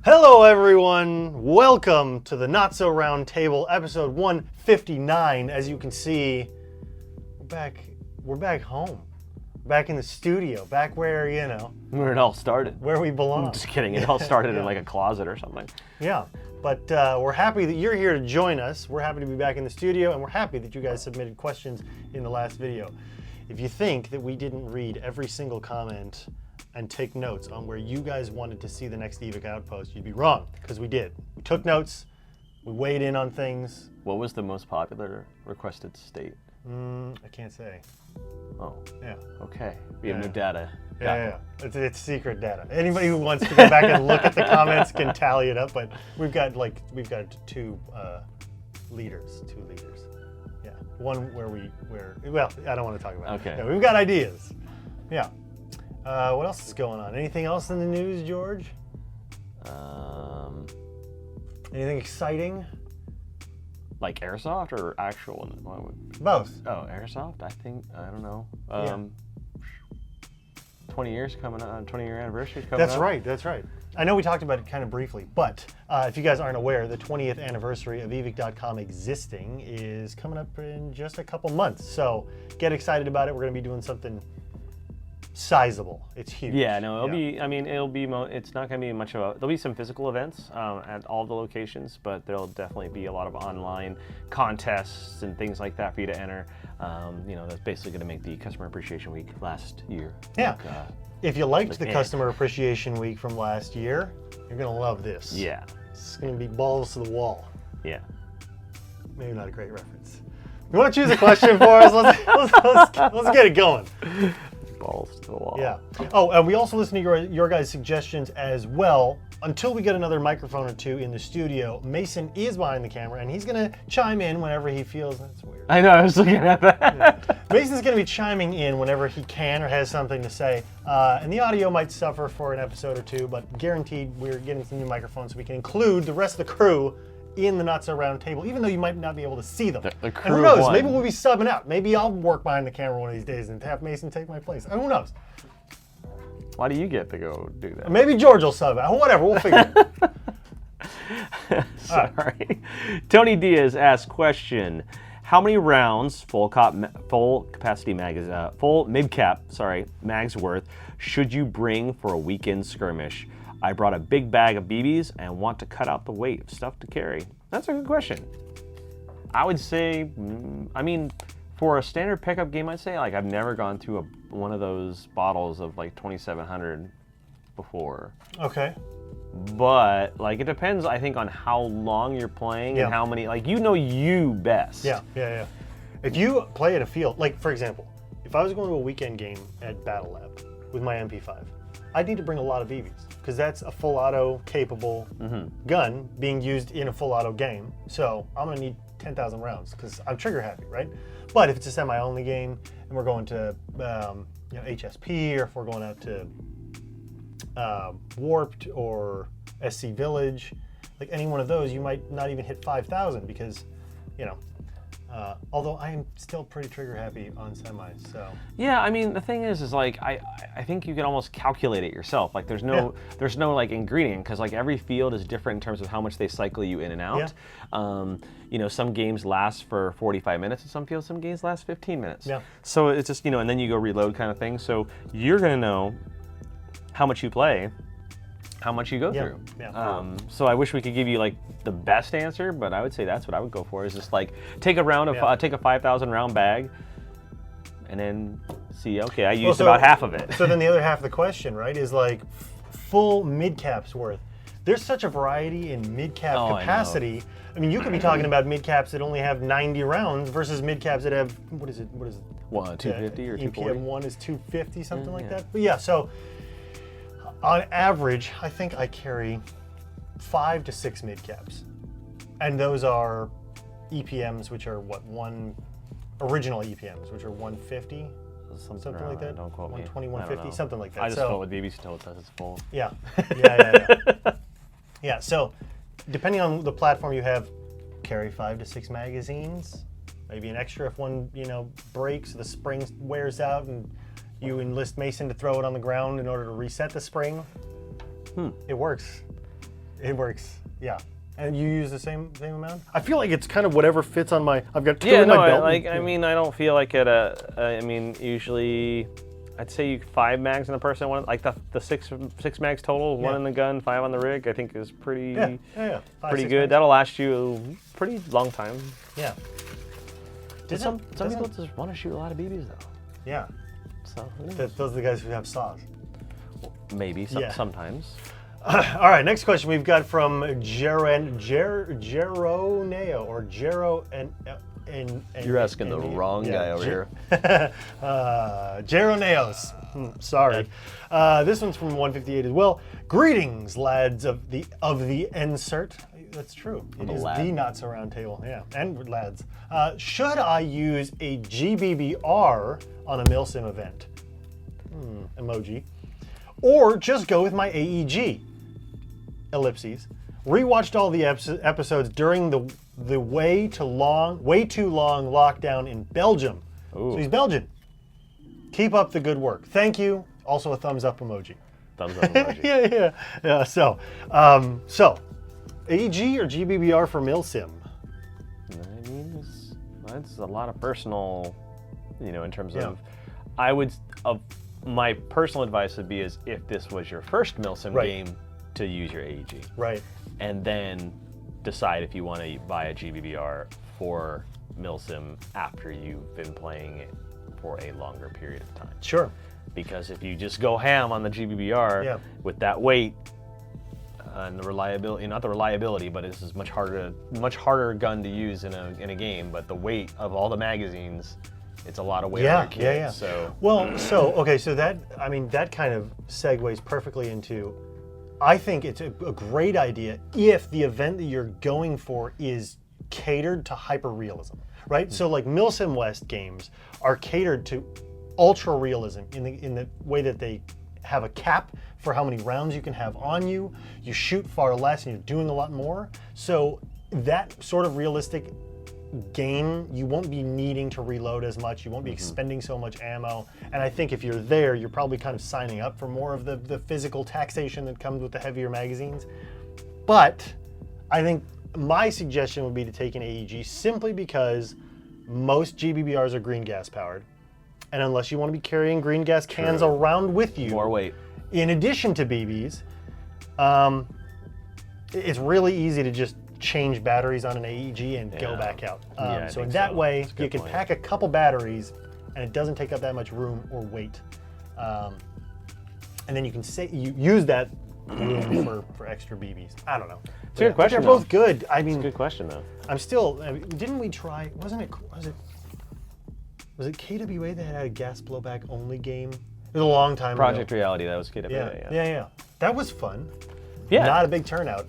Hello everyone, welcome to the Not So Round Table, episode 159. As you can see, we're back home, back in the studio, back where, where it all started. where we belong. Just kidding, it all started in like a closet or something. Yeah, but we're happy that you're here to join us. We're happy to be back in the studio, and we're happy that you guys submitted questions in the last video. If you think that we didn't read every single comment and take notes on where you guys wanted to see the next Evike outpost, you'd be wrong, because we did. We took notes, we weighed in on things. What was the most popular requested state? I can't say. Oh. Yeah. Okay. We have new data. Yeah. It's secret data. Anybody who wants to go back and look at the comments can tally it up, but we've got two leaders. Yeah. One well, I don't want to talk about it. Okay. Yeah, we've got ideas. Yeah. What else is going on? Anything else in the news, George? Anything exciting? Like Airsoft or actual? Both. Oh, Airsoft? I don't know. 20 years coming up, 20-year anniversary coming up. That's right. I know we talked about it kind of briefly, but if you guys aren't aware, the 20th anniversary of Evike.com existing is coming up in just a couple months. So get excited about it. We're going to be doing something sizable. It's huge. Yeah, no, it'll be, it's not going to be much of there'll be some physical events at all the locations, but there'll definitely be a lot of online contests and things like that for you to enter. That's basically going to make the Customer Appreciation Week last year. Yeah. If you liked the Customer Appreciation Week from last year, you're going to love this. Yeah. It's going to be balls to the wall. Yeah. Maybe not a great reference. You want to choose a question for us? Let's get it going. Balls to the wall. Yeah. Oh, and we also listen to your guys' suggestions as well. Until we get another microphone or two in the studio, Mason is behind the camera, and he's going to chime in whenever he feels. That's weird. I know, I was looking at that. Yeah. Mason's going to be chiming in whenever he can or has something to say. And the audio might suffer for an episode or two, but guaranteed we're getting some new microphones so we can include the rest of the crew in the Not So Round Table, even though you might not be able to see them. The crew and who knows? won. Maybe we'll be subbing out. Maybe I'll work behind the camera one of these days and have Mason take my place. Who knows? Why do you get to go do that? Maybe George will sub out. Whatever, we'll figure it out. Sorry. Right. Tony Diaz asks question: how many rounds full mid-cap mags worth should you bring for a weekend skirmish? I brought a big bag of BBs and want to cut out the weight of stuff to carry. That's a good question. I would say, for a standard pickup game, I'd say I've never gone through one of those bottles of 2700 before. Okay. But it depends, I think, on how long you're playing and how many. You best. Yeah. If you play at a field, for example, if I was going to a weekend game at Battle Lab with my MP5, I'd need to bring a lot of BBs because that's a full auto capable gun being used in a full auto game. So I'm going to need 10,000 rounds because I'm trigger happy, right? But if it's a semi-only game and we're going to HSP, or if we're going out to Warped or SC Village, any one of those, you might not even hit 5,000 because, although I am still pretty trigger happy on semis, so. Yeah, the thing is I think you can almost calculate it yourself. There's no ingredient because every field is different in terms of how much they cycle you in and out. Yeah. Some games last for 45 minutes in some fields, some games last 15 minutes. Yeah. So it's just, and then you go reload kind of thing. So you're gonna know how much you play, how much you go through. Yeah. So I wish we could give you the best answer, but I would say that's what I would go for, is just take a round of take a 5,000 round bag and then see, okay, I used about half of it. So then the other half of the question, right, is full mid-caps worth. There's such a variety in mid-cap capacity. You could be talking about mid-caps that only have 90 rounds versus mid-caps that have, what is it? 250 or 240? EPM1 is 250, something like that. But yeah, so on average, I think I carry 5 to 6 mid-caps. And those are EPMs, which are original EPMs, which are 150, something like that. Don't quote me. 120, 150, something like that. I just go with BBs until it says it's full. Yeah. Yeah, so depending on the platform you have, carry 5 to 6 magazines, maybe an extra if one, breaks, the spring wears out, and you enlist Mason to throw it on the ground in order to reset the spring. It works. It works. Yeah. And you use the same amount? I feel like it's kind of whatever fits on my. I've got two in my belt. I mean, I don't feel like it. I mean, usually, I'd say 5 mags in the person. One like the six mags total, 1 in the gun, 5 on the rig. I think is pretty. Yeah. 5, pretty 6 good. mags. That'll last you a pretty long time. Yeah. Some people just want to shoot a lot of BBs though. Yeah. So Those are the guys who have saws. maybe sometimes. All right, next question we've got from Geroneo or Gero and You're asking the wrong guy over here. Geroneos. Sorry. This one's from 158 as well. Greetings, lads of the NSRT. That's true. It is the Not Surround Table. Yeah, and lads. Should I use a GBBR on a Milsim event? Emoji. Or just go with my AEG? Ellipses. Rewatched all the episodes during the way too long lockdown in Belgium. Ooh. So he's Belgian. Keep up the good work. Thank you. Also a thumbs up emoji. Thumbs up emoji. Yeah. So AEG or GBBR for Milsim? I mean, that's a lot of personal, in terms of, my personal advice would be is if this was your first Milsim game, to use your AEG. Right. And then decide if you want to buy a GBBR for Milsim after you've been playing it for a longer period of time. Sure. Because if you just go ham on the GBBR with that weight and the reliability, not the reliability, but this is much harder gun to use in a game, but the weight of all the magazines, it's a lot of weight on your kid. Yeah. So that kind of segues perfectly into, I think it's a great idea if the event that you're going for is catered to hyper-realism, right? So like Milsim West games are catered to ultra-realism in the way that they have a cap for how many rounds you can have on you. You shoot far less and you're doing a lot more. So that sort of realistic game, you won't be needing to reload as much, you won't be expending so much ammo, and I think if you're there, you're probably kind of signing up for more of the physical taxation that comes with the heavier magazines. But I think my suggestion would be to take an AEG simply because most GBBRs are green gas powered, and unless you want to be carrying green gas cans around with you, more weight, in addition to BBs, it's really easy to just change batteries on an AEG and go back out. So in that way, you can pack a couple batteries and it doesn't take up that much room or weight. And then you can use that room for extra BBs. I don't know. It's a good question. They're both good. I mean, it's a good question though. I'm still. Didn't we try? Was it KWA that had a gas blowback only game? It was a long time ago. Project Reality, that was KWA. Yeah. That was fun. Yeah. Not a big turnout.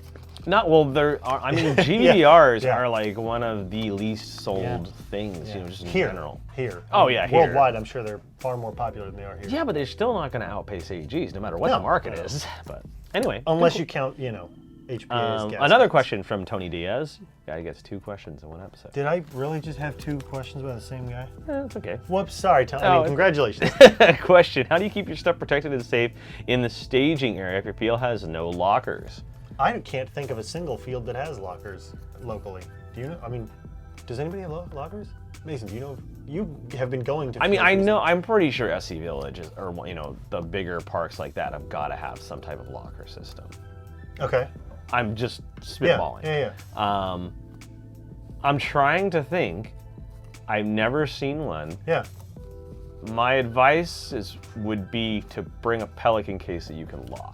GBBRs are like one of the least sold things, just in general. Here. Oh yeah, here. Worldwide, I'm sure they're far more popular than they are here. Yeah, but they're still not going to outpace AEGs, no matter what the market is. But anyway. Unless you count, HPA's gas. Another question from Tony Diaz. Guy gets 2 questions in one episode. Did I really just have 2 questions about the same guy? It's okay. Whoops, sorry, Tony. Congratulations. Question: how do you keep your stuff protected and safe in the staging area if your field has no lockers? I can't think of a single field that has lockers locally. Do you know? I mean, does anybody have lockers? Mason, do you know? You have been going to. I mean, I know. I'm pretty sure SC Villages or the bigger parks like that have got to have some type of locker system. Okay. I'm just spitballing. Yeah. I'm trying to think. I've never seen one. Yeah. My advice would be to bring a Pelican case that you can lock.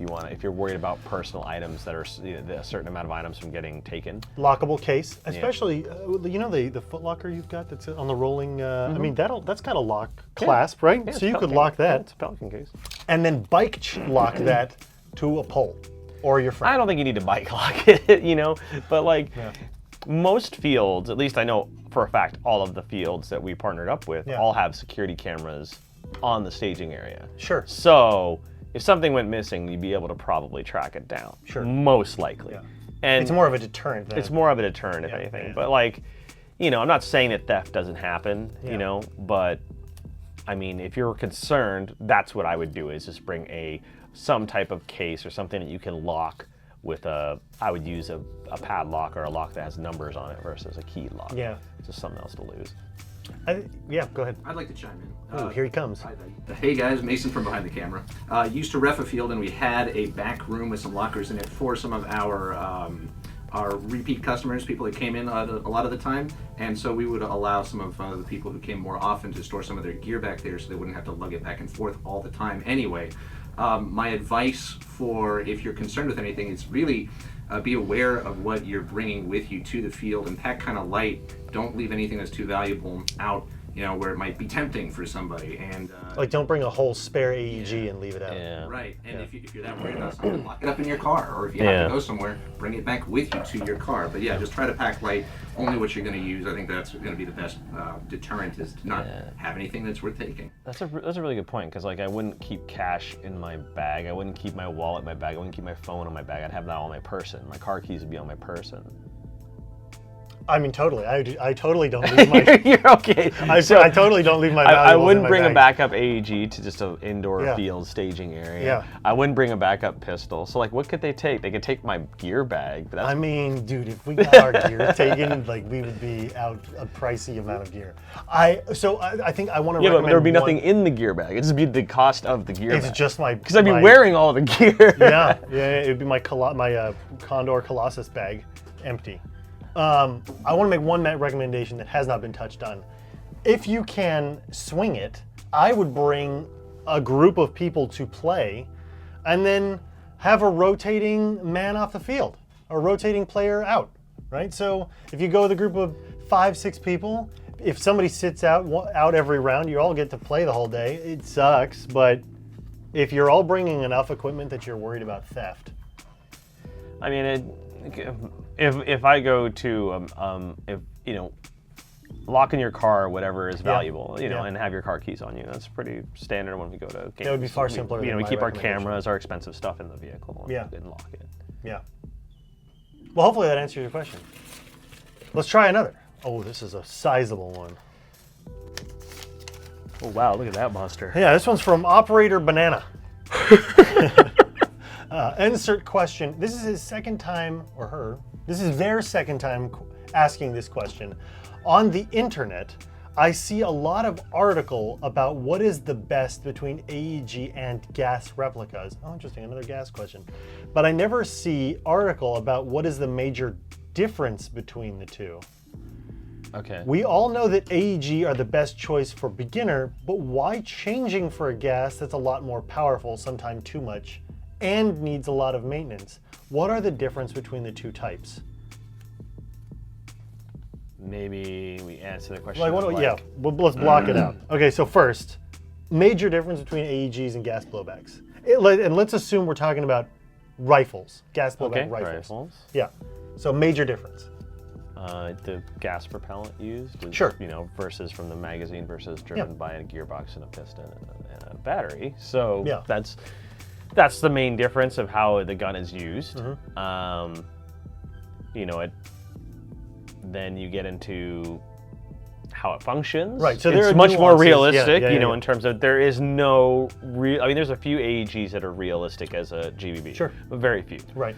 If you're worried about personal items that are a certain amount of items from getting taken. Lockable case, especially the Foot Locker you've got that's on the rolling. I mean that's got a lock clasp, right? So you could lock that. It's a Pelican case. And then bike lock that to a pole or your friend. I don't think you need to bike lock it, but most fields, at least I know for a fact, all of the fields that we partnered up with all have security cameras on the staging area. Sure. So if something went missing, you'd be able to probably track it down. Sure. Most likely. Yeah. And it's more of a deterrent. It's more of a deterrent, if anything. But I'm not saying that theft doesn't happen, but I mean, if you're concerned, that's what I would do is just bring some type of case or something that you can lock with I would use a padlock or a lock that has numbers on it versus a keyed lock. Yeah. It's just something else to lose. Yeah, go ahead. I'd like to chime in. Oh, here he comes. Hey guys, Mason from behind the camera. Used to ref a field, and we had a back room with some lockers in it for some of our repeat customers, people that came in a lot of the time, and so we would allow some of the people who came more often to store some of their gear back there so they wouldn't have to lug it back and forth all the time anyway. My advice for if you're concerned with anything is really be aware of what you're bringing with you to the field and pack kind of light. Don't leave anything that's too valuable out, where it might be tempting for somebody. And like, don't bring a whole spare AEG and leave it out. Yeah. right. And if you're that worried about something, lock it up in your car, or if you have to go somewhere, bring it back with you to your car. But yeah, just try to pack light, only what you're going to use. I think that's going to be the best deterrent, is to not have anything that's worth taking. That's a really good point, because like I wouldn't keep cash in my bag. I wouldn't keep my wallet in my bag. I wouldn't keep my phone on my bag. I'd have that on my person. My car keys would be on my person. I mean, totally. I totally don't leave my. You're okay. I totally don't leave my. I wouldn't in my bring bag. a backup AEG to just an indoor field staging area. Yeah. I wouldn't bring a backup pistol. So like, what could they take? They could take my gear bag. But that's... I mean, dude, if we got our gear taken, like, we would be out a pricey amount of gear. I think I want to. Yeah, but there would be nothing in the gear bag. It'd just be the cost of the gear bag. It's just my. Because I'd be wearing all the gear. yeah, it'd be my Condor Colossus bag, empty. I want to make one recommendation that has not been touched on. If you can swing it, I would bring a group of people to play, and then have a rotating man off the field, a rotating player out, right? So if you go with a group of 5-6 people, if somebody sits out every round, you all get to play the whole day. It sucks, but if you're all bringing enough equipment that you're worried about theft. I mean, if I go to lock in your car, whatever is valuable, and have your car keys on you. That's pretty standard when we go to games. That would be far simpler. We keep our cameras, our expensive stuff in the vehicle, and lock it. Yeah. Well, hopefully that answers your question. Let's try another. Oh, this is a sizable one. Oh wow, look at that monster. Yeah, this one's from Operator Banana. Insert question. This is his second time, or her. This is their second time asking this question. On the internet, I see a lot of article about what is the best between AEG and gas replicas. Oh, interesting, another gas question. But I never see article about what is the major difference between the two. Okay. We all know that AEG are the best choice for beginner, but why changing for a gas that's a lot more powerful, sometimes too much, and needs a lot of maintenance? What are the difference between the two types? Maybe we answer the question. Let's block it out. Okay, so first, major difference between AEGs and gas blowbacks. And let's assume we're talking about rifles, gas blowback rifles. Yeah, so major difference. The gas propellant used is, versus from the magazine versus driven by a gearbox and a piston and a battery. So that's the main difference of how the gun is used. Then you get into how it functions. Right, so it's much more realistic, in terms of there is no there's a few AEGs that are realistic as a GBB. Sure. But very few. Right.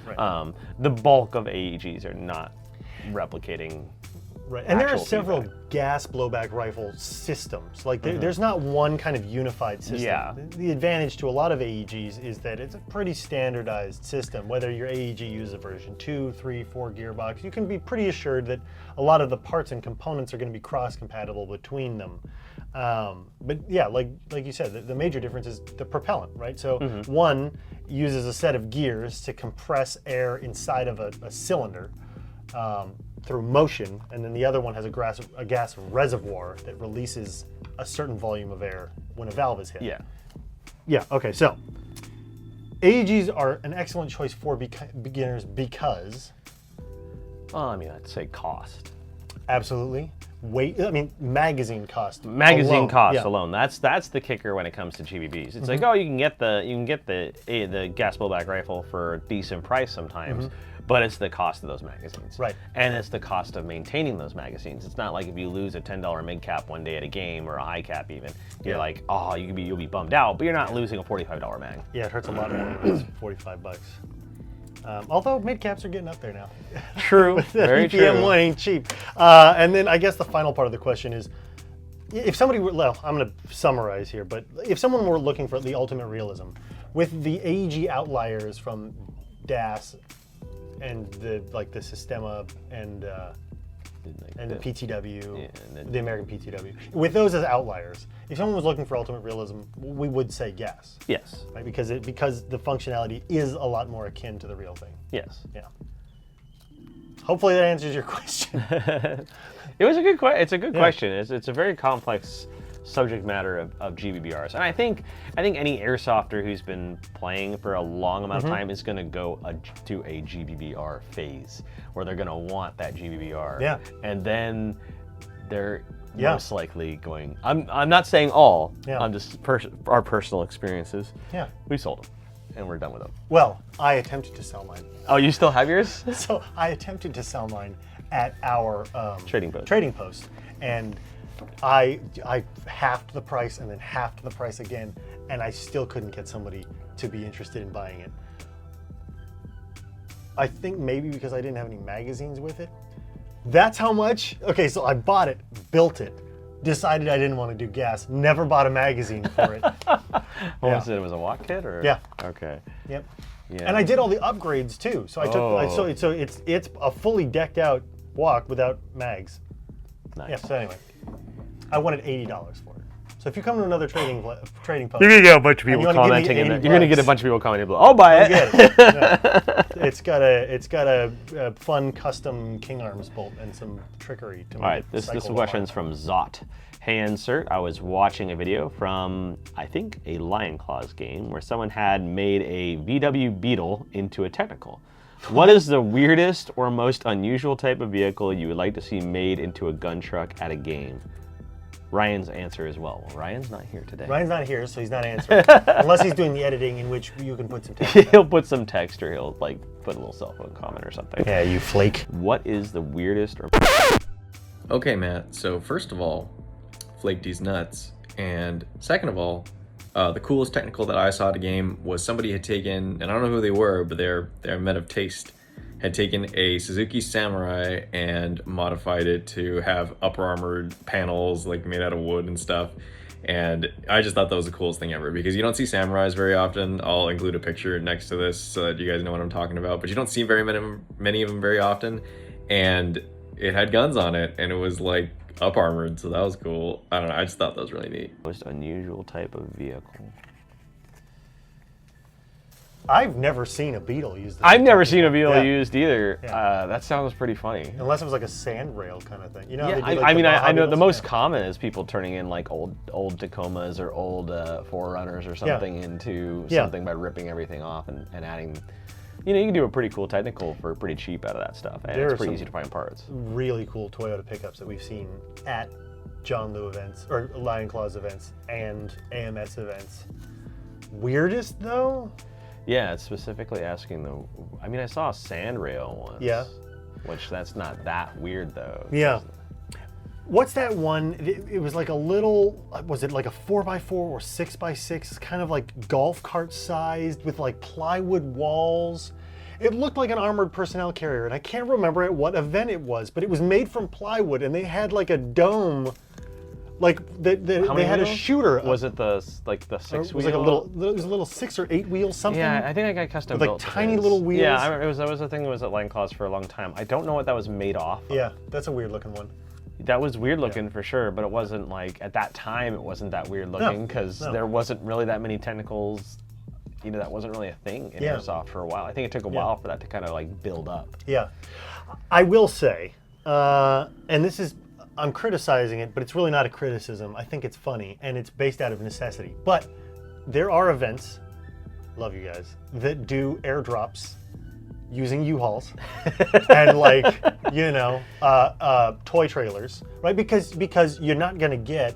The bulk of AEGs are not replicating. Right, and there are several feedback. gas blowback rifle systems. Like there's not one kind of unified system. Yeah. The advantage to a lot of AEGs is that it's a pretty standardized system. Whether your AEG uses a version 2, 3, 4 gearbox, you can be pretty assured that a lot of the parts and components are going to be cross-compatible between them. But yeah, like you said, the major difference is the propellant, right? So one uses a set of gears to compress air inside of a cylinder. Through motion, and then the other one has a gas reservoir that releases a certain volume of air when a valve is hit. Yeah, okay, so AEGs are an excellent choice for beginners because? I'd say cost. Absolutely. Magazine cost. Magazine cost alone. That's the kicker when it comes to GBBs. It's like, you can get the gas blowback rifle for a decent price sometimes. But it's the cost of those magazines. Right. And it's the cost of maintaining those magazines. It's not like if you lose a $10 mid cap one day at a game, or a high cap even, you're like, you'll be bummed out, but you're not losing a $45 mag. Yeah, it hurts a lot more when it's $45. Although mid-caps are getting up there now. True, very true. EPM1 ain't cheap. And then I guess the final part of the question is, if somebody were, well, I'm going to summarize here, but if someone were looking for the ultimate realism, with the AEG outliers from DAS and the Sistema and the PTW, the American PTW, with those as outliers, if someone was looking for ultimate realism, we would say yes. Yes. Right? Because the functionality is a lot more akin to the real thing. Yes. Yeah. Hopefully that answers your question. It was a good question. It's a good question. It's a very complex subject matter of GBBRs, and I think any airsofter who's been playing for a long amount of time is going to go to a GBBR phase where they're going to want that GBBR. Yeah. And then they're most likely going. I'm not saying all. Yeah. I'm just our personal experiences. Yeah. We sold them, and we're done with them. Well, I attempted to sell mine. Oh, you still have yours? So I attempted to sell mine at our Trading post. And I halved the price and then halved the price again, and I still couldn't get somebody to be interested in buying it. I think maybe because I didn't have any magazines with it. That's how much. Okay, so I bought it, built it, decided I didn't want to do gas, never bought a magazine for it. What was it? It was a walk kit, or? Yeah. Okay. Yep. Yeah. And I did all the upgrades too. So I took so it's a fully decked out walk without mags. Nice. Yeah. So anyway, I wanted $80 for it. So if you come to another trading post, you're gonna get a bunch of people commenting. You're gonna get a bunch of people commenting. I'll buy it. Yeah. It's got a fun custom King Arms bolt and some trickery to. All right. This question's from Zot. Hey, insert. I was watching a video from, I think, a Lion Claws game where someone had made a VW Beetle into a technical. What is the weirdest or most unusual type of vehicle you would like to see made into a gun truck at a game? Ryan's answer as well. Well, Ryan's not here today. Ryan's not here, so he's not answering. Unless he's doing the editing in which you can put some text. He'll put some text, or he'll put a little cell phone comment or something. Yeah, you flake. What is the weirdest or... Okay, Matt. So first of all, Flake D's nuts. And second of all, the coolest technical that I saw at a game was somebody had taken, and I don't know who they were, but they're men of taste, had taken a Suzuki Samurai and modified it to have upper armored panels like made out of wood and stuff. And I just thought that was the coolest thing ever, because you don't see Samurais very often. I'll include a picture next to this so that you guys know what I'm talking about, but you don't see very many of them very often. And it had guns on it, and it was like up armored, so that was cool. I don't know, I just thought that was really neat. Most unusual type of vehicle. I've never seen a Beetle used. I've never seen a Beetle used either. Yeah. That sounds pretty funny. Unless it was like a sand rail kind of thing. You know? Yeah, I know the most common is people turning in like old Tacomas or old Forerunners or something into something by ripping everything off and adding. You know, you can do a pretty cool technical for pretty cheap out of that stuff, and it's pretty easy to find parts. Really cool Toyota pickups that we've seen at John Lou events or Lion Claws events and AMS events. Weirdest though? Yeah, it's specifically asking I mean, I saw a sand rail once. Yeah. Which that's not that weird though. Yeah. What's that one? It was like a little, was it like a 4x4 or 6x6, kind of like golf cart sized with like plywood walls. It looked like an armored personnel carrier, and I can't remember at what event it was, but it was made from plywood, and they had like a dome, like they had a shooter. Was it the 6 wheel? It was like it was a little 6 or 8 wheel something. Yeah, I think I got custom built. Like tiny little wheels. Yeah, I remember that was a thing that was at Lion Claws for a long time. I don't know what that was made off of. Yeah, that's a weird looking one. That was weird looking for sure, but it wasn't like, at that time, it wasn't that weird looking because there wasn't really that many technicals. You know, that wasn't really a thing in Airsoft for a while. I think it took a while for that to kind of like build up. Yeah. I will say, and this is, I'm criticizing it, but it's really not a criticism. I think it's funny, and it's based out of necessity. But there are events, love you guys, that do airdrops using U-Hauls and like, you know, toy trailers, right? Because you're not gonna get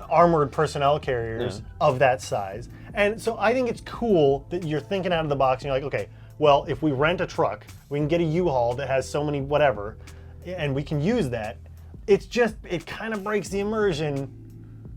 armored personnel carriers of that size. And so I think it's cool that you're thinking out of the box and you're like, okay, well, if we rent a truck, we can get a U-Haul that has so many whatever, and we can use that. It's just, it kind of breaks the immersion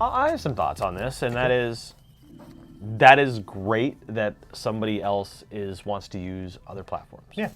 I have some thoughts on this, and that is great that somebody else wants to use other platforms. Yeah.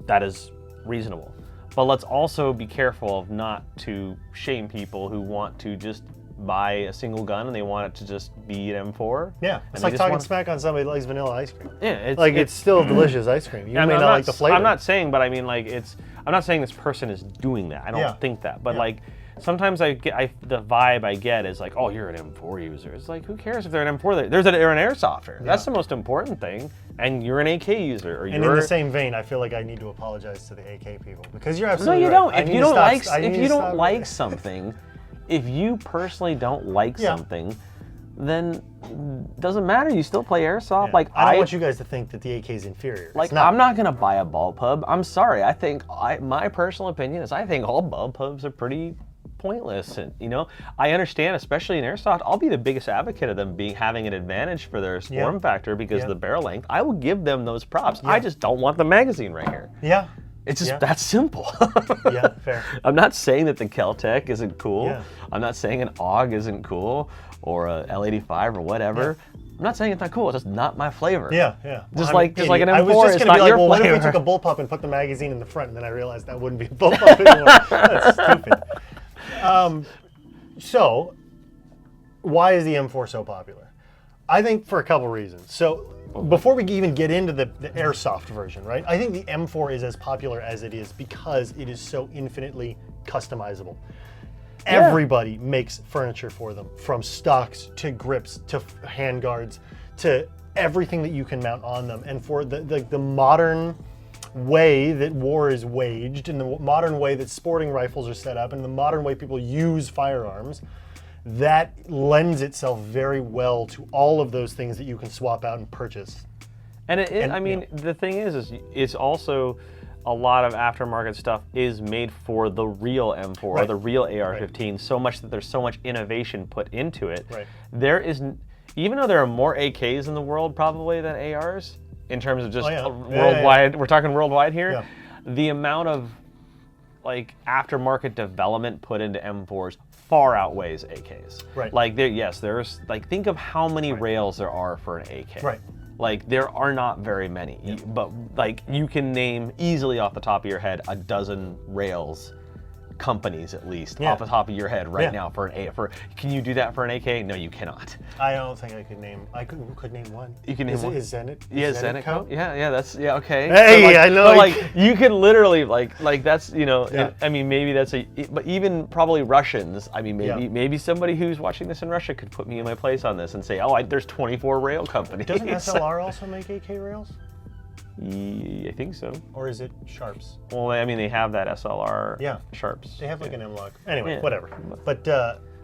That is reasonable. But let's also be careful of not to shame people who want to just buy a single gun and they want it to just be an M4. Yeah, it's like talking smack on somebody that likes vanilla ice cream. Yeah, it's still delicious ice cream. You may not like the flavor. I'm not saying, but I mean, like, I'm not saying this person is doing that. I don't think that. But like, sometimes the vibe I get is like, oh, you're an M4 user. It's like, who cares if they're an M4? They're an Airsofter. Yeah. That's the most important thing. And you're an AK user. Or and in the same vein, I feel like I need to apologize to the AK people because you're absolutely right. No, you don't. If you don't like something, if you personally don't like something, then it doesn't matter. You still play Airsoft. Yeah. Like I don't want you guys to think that the AK is inferior. Like I'm not gonna buy a ball pub. I'm sorry. My personal opinion is I think all ball pubs are pretty pointless, and I understand, especially in Airsoft, I'll be the biggest advocate of them having an advantage for their form factor because of the barrel length. I will give them those props. I just don't want the magazine right here. Yeah. It's just that simple. Yeah, fair. I'm not saying that the Kel-Tec isn't cool. Yeah. I'm not saying an AUG isn't cool or a L85 or whatever. Yeah. I'm not saying it's not cool. It's just not my flavor. Yeah, yeah. Just like an M4 I was just is gonna not be your like, well, flavor. what if we took a bullpup and put the magazine in the front, and then I realized that wouldn't be a bullpup anymore. That's stupid. So, why is the M4 so popular? I think for a couple reasons. So, before we even get into the Airsoft version, right? I think the M4 is as popular as it is because it is so infinitely customizable. Yeah. Everybody makes furniture for them, from stocks to grips to handguards to everything that you can mount on them. And for the modern way that war is waged, and the modern way that sporting rifles are set up, and the modern way people use firearms, that lends itself very well to all of those things that you can swap out and purchase. And the thing is it's also a lot of aftermarket stuff is made for the real M4 or the real AR-15, so much that there's so much innovation put into it. Right. There is, even though there are more AKs in the world probably than ARs, in terms of just worldwide, we're talking worldwide here, the amount of like aftermarket development put into M4s far outweighs AKs. Right. Like there's like, think of how many rails there are for an AK. Right. Like there are not very many, but like you can name easily off the top of your head a dozen rails companies at least off the top of your head right now for an can you do that for an AK? No, you cannot. I don't think I could name. I could name one. You can name one. Is Zenit? Zenit. Yeah, that's okay. Hey, so, like, I know. But, like you could literally like that's I mean maybe that's but even probably Russians. I mean maybe somebody who's watching this in Russia could put me in my place on this and say, there's 24 rail companies. Doesn't SLR also make AK rails? I think so. Or is it Sharps? Well, I mean, they have that SLR Sharps. They have like an M-Log. Anyway, whatever. But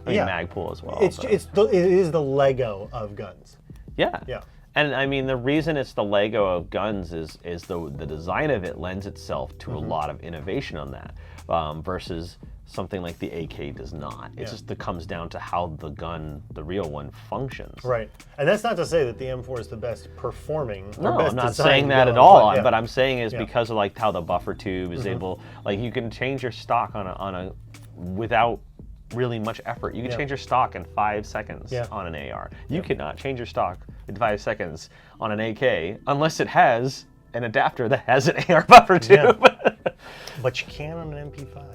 Magpul as well. It is the Lego of guns. Yeah. Yeah. And I mean, the reason it's the Lego of guns is the design of it lends itself to a lot of innovation on that, versus something like the AK does not. It just comes down to how the gun, the real one, functions. Right. And that's not to say that the M4 is the best performing. No, best I'm not designed saying that gun, at all. but, But I'm saying is because of like how the buffer tube is able, like you can change your stock on a without really much effort. You can change your stock in 5 seconds on an AR. You cannot change your stock in 5 seconds on an AK unless it has an adapter that has an AR buffer tube. Yeah. But you can on an MP5.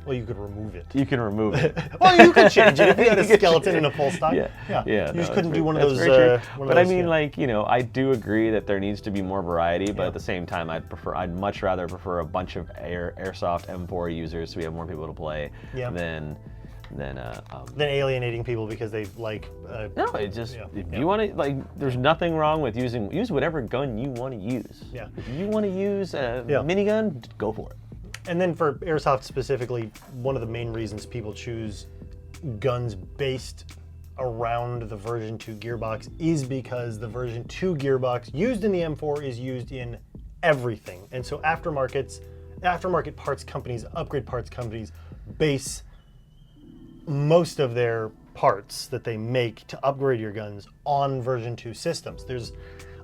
Well, you could remove it. You can remove it. Well, you could change it if you had a skeleton in a full stock. Yeah. You just couldn't do one of those. But I mean, like, I do agree that there needs to be more variety. But at the same time, I'd much rather prefer a bunch of Airsoft M4 users so we have more people to play than alienating people because they like. No, it just if you want to there's nothing wrong with use whatever gun you want to use. Yeah. If you want to use a minigun, go for it. And then for Airsoft specifically, one of the main reasons people choose guns based around the version 2 gearbox is because the version 2 gearbox used in the M4 is used in everything. And so aftermarket parts companies, upgrade parts companies base most of their parts that they make to upgrade your guns on version 2 systems. There's,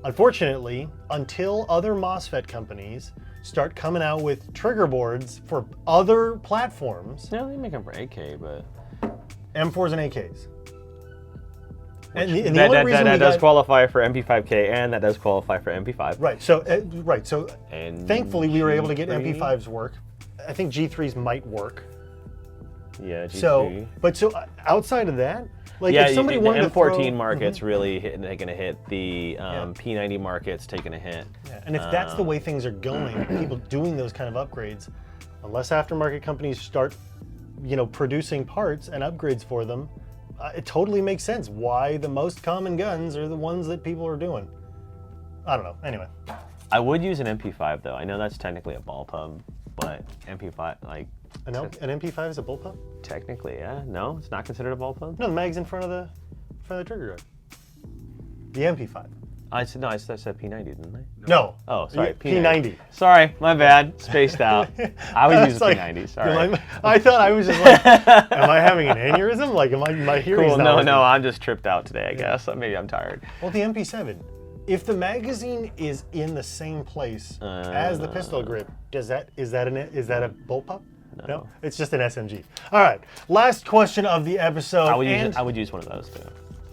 unfortunately, until other MOSFET companies start coming out with trigger boards for other platforms. No, they make them for AK, but M4s and AKs. And the That only reason that we does got, qualify for MP5K, and that does qualify for MP5. right. So And thankfully we were able to get G3? MP5s work. I think G3s might work. Yeah, G3. So outside of that, like yeah, if somebody the wanted M14 to throw, market's really taking a hit. The P90 market's taking a hit. Yeah, and if that's the way things are going, people doing those kind of upgrades, unless aftermarket companies start, producing parts and upgrades for them, it totally makes sense why the most common guns are the ones that people are doing. I don't know. Anyway. I would use an MP5 though. I know that's technically a ball pub, but MP5 An MP5 is a bullpup? technically, yeah. No, it's not considered a ball pub. No, the mag's in front of the trigger guard. The MP5. I said P90, didn't I? No. Oh, sorry, P90. Sorry, my bad. Spaced out. I would use a Like, P90. Sorry. I thought I was just like, am I having an aneurysm? Like, my hearing's Cool. not No, working. I'm just tripped out today. I guess maybe I'm tired. Well, the MP7. If the magazine is in the same place as the pistol grip, is that a bullpup? No, it's just an SMG. All right, last question of the episode. I would use one of those too.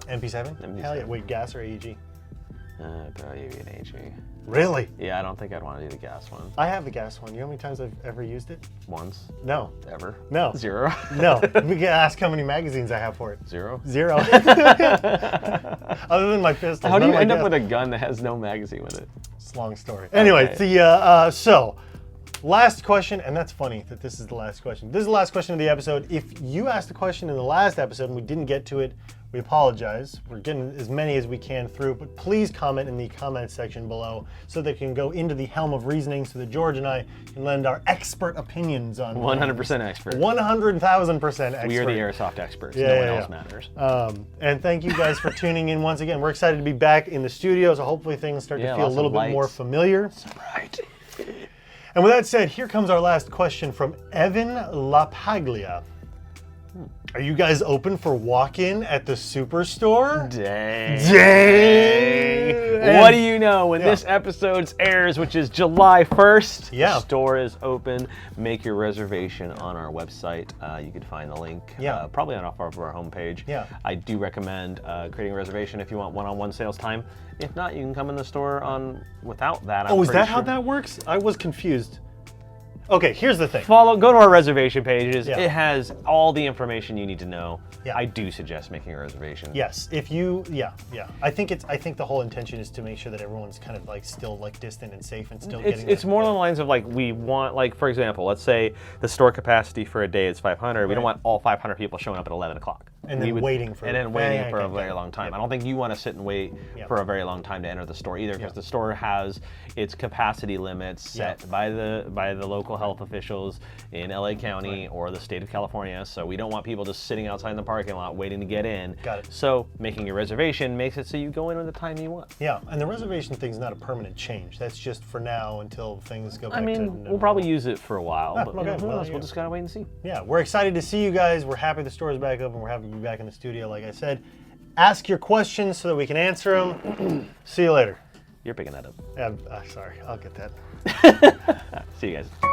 MP7? MP7. Hell yeah. Wait, gas or AEG? Probably an AEG. Really? Yeah, I don't think I'd want to do the gas one. I have the gas one. You know how many times I've ever used it? Once. No. Ever. No. 0. No. We can ask how many magazines I have for it. 0. 0. Other than my pistols. How do none you of my end up gas. with a gun that has no magazine with it? It's a long story. Anyway, so last question, and that's funny that this is the last question. This is the last question of the episode. If you asked a question in the last episode and we didn't get to it, we apologize. We're getting as many as we can through, but please comment in the comment section below so that it can go into the helm of reasoning so that George and I can lend our expert opinions on 100% expert. 100,000% expert. We are the Airsoft experts. Yeah, no one yeah, else yeah. matters. And thank you guys for tuning in once again. We're excited to be back in the studio, so hopefully things start to feel a lots little of bit more lights. familiar. Right. And with that said, here comes our last question from Evan LaPaglia. Are you guys open for walk-in at the Superstore? Dang. Dang. What do you know? When this episode airs, which is July 1st, Yeah. store is open. Make your reservation on our website. You can find the link probably on off of our homepage. Yeah. I do recommend creating a reservation if you want one-on-one sales time. If not, you can come in the store without that. Oh, is that how that works? I was confused. Okay, here's the thing. Go to our reservation pages. Yeah. It has all the information you need to know. Yeah. I do suggest making a reservation. Yes, if you, yeah. I think the whole intention is to make sure that everyone's kind of still distant and safe and still getting. It's more along the lines of we want for example, let's say the store capacity for a day is 500. We don't want all 500 people showing up at 11 o'clock. And then waiting for a very long time. Yep. I don't think you want to sit and wait for a very long time to enter the store either, because the store has its capacity limits set by the local health officials in LA County or the state of California. So we don't want people just sitting outside in the parking lot waiting to get in. Got it. So making your reservation makes it so you go in at the time you want. Yeah, and the reservation thing's not a permanent change. That's just for now until things go back to normal. We'll probably use it for a while, but okay, who well, knows? yeah. We'll just gotta wait and see. Yeah, we're excited to see you guys. We're happy the store is back open. We're happy to be back in the studio, like I said. Ask your questions so that we can answer them. See you later. You're picking that up. Yeah, sorry, I'll get that. See you guys.